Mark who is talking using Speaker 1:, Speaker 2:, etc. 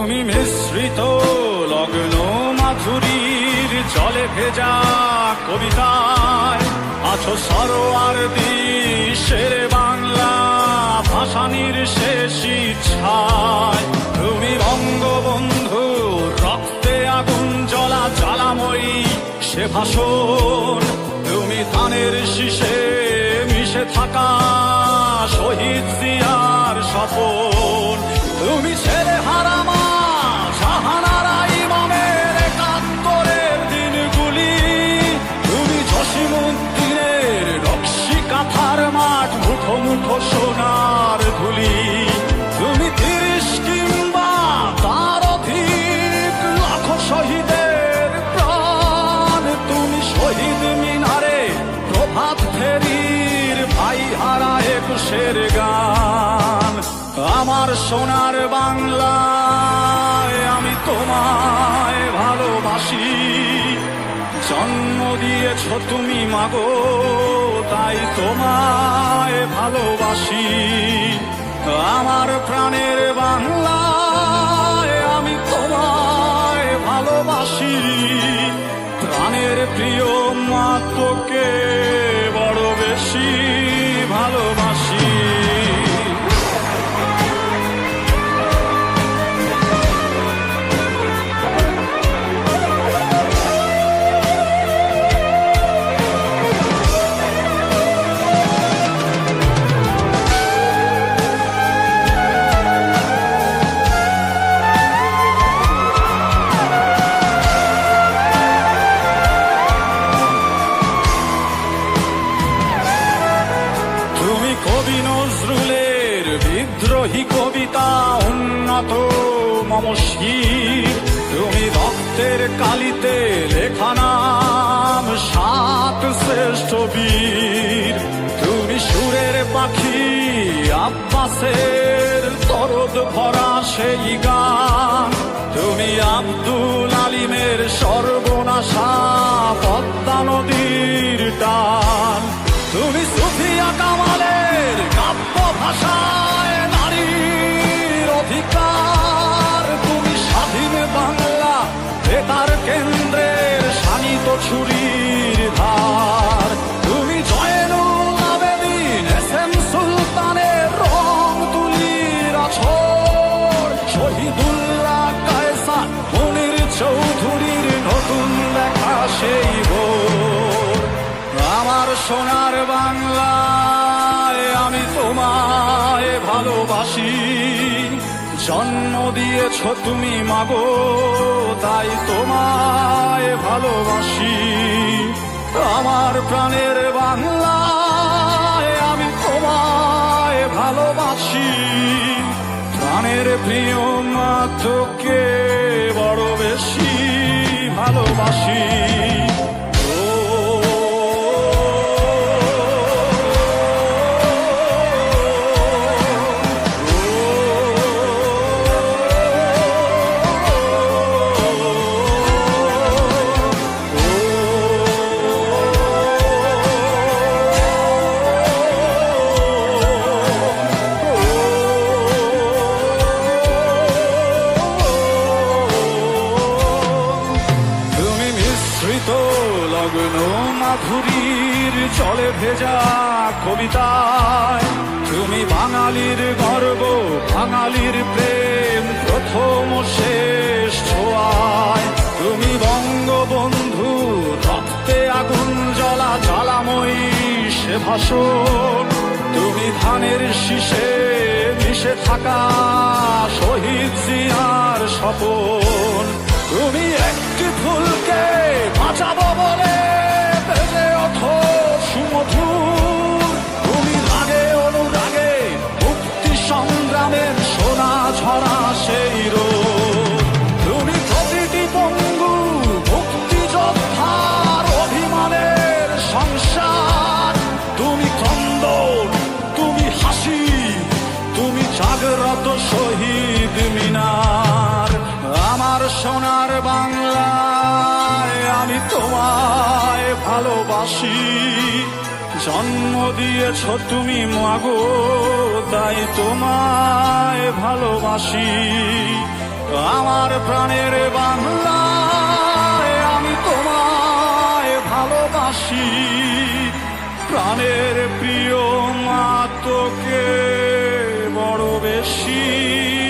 Speaker 1: তুমি মিশ্রিত লগ্ন মাধুরীর জলে ভেজা কবিতায় আছো সরোয়ার্দী শের বাংলা ভাসানির শেষ ইচ্ছায়। তুমি বঙ্গবন্ধু রক্তে আগুন জ্বলা জ্বালাময়ী সে ভাষণ। তুমি ধানের শীষে মিশে থাকা শহীদ জিয়ার স্বপন। তুমি ছেলে হারামা জাহানারা ইমামের একাত্তরের দিনগুলি। তুমি জসিমউদ্দিনের নকশি কাঁথার মাঠ মুঠো মুঠো সোনার ধুলি। তুমি ৩০ কিংবা তার অধিক লাখো শহীদের প্রাণ। তুমি শহীদ মিনারে প্রভাত ফেরির ভাই হারা ২১-এর গান। আমার সোনার বাংলায় আমি তোমায় ভালোবাসি। জন্ম দিয়েছ তুমি মাগো তাই তোমায় ভালোবাসি। আমার প্রাণের বাংলায় আমি তোমায় ভালোবাসি। প্রাণের প্রিয় মা তোকে বড় বেশি ভালোবাসি। কবি নজরুলের বিদ্রোহী কবিতা উন্নত মম শির। তুমি রক্তের কালিতে লেখা নাম ৭ শ্রেষ্ঠ বীর। তুমি সুরের পাখি আব্বাসের তরদ ভরা সেই গান। তুমি আব্দুল আলিমের সর্বনাশা পদ্মা নদীর টান। তুমি সুফিয়া কামালের কাব্য ভাষায় নারীর অধিকার। তুমি স্বাধীন বাংলা বেতার কেন্দ্রের শানিত ছুরির ধার। তুমি জয়নুল আবেদিন এস.এম. সুলতানের রং তুলির আছড়। শহীদুল্লাহ কায়সার মুনির চৌধুরীর নতুন লেখা সেই ভোর। আমার সোনার বাংলায় আমি তোমায় ভালোবাসি। জন্ম দিয়েছ তুমি মাগো তাই তোমায় ভালোবাসি। আমার প্রাণের বাংলায় আমি তোমায় ভালোবাসি। প্রাণের প্রিয় মা তোকে বড় বেশি ভালোবাসি। লগ্ন মাধুরীর জলে ভেজা কবিতায় তুমি বাঙালির গর্ব বাঙালির প্রেম প্রথম শেষ ছোঁয়ায়। তুমি বঙ্গবন্ধু রক্তে আগুন জ্বলা জ্বালাময়ী সে ভাষণ। তুমি ধানের শীষে মিশে থাকা শহীদ জিয়ার স্বপন। তুমি একটি ফুলকে বাঁচাবো বলে বেজে ওঠো সুমধুর। তুমি রাগে অনুরাগে মুক্তি সংগ্রামের সোনা ঝরা সেই রোদ। তুমি প্রতিটি পঙ্গু মুক্তিযোদ্ধার অভিমানের সংসার। তুমি ক্রন্দন তুমি হাসি তুমি জাগ্রত শহীদ মিনার। আমার সোনার বাংলায় আমি তোমায় ভালোবাসি। জন্ম দিয়েছ তুমি মাগো তাই তোমায় ভালোবাসি। আমার প্রাণের বাংলা, আমি তোমায় ভালোবাসি। প্রাণের প্রিয় মা তোকে বড় বেশি।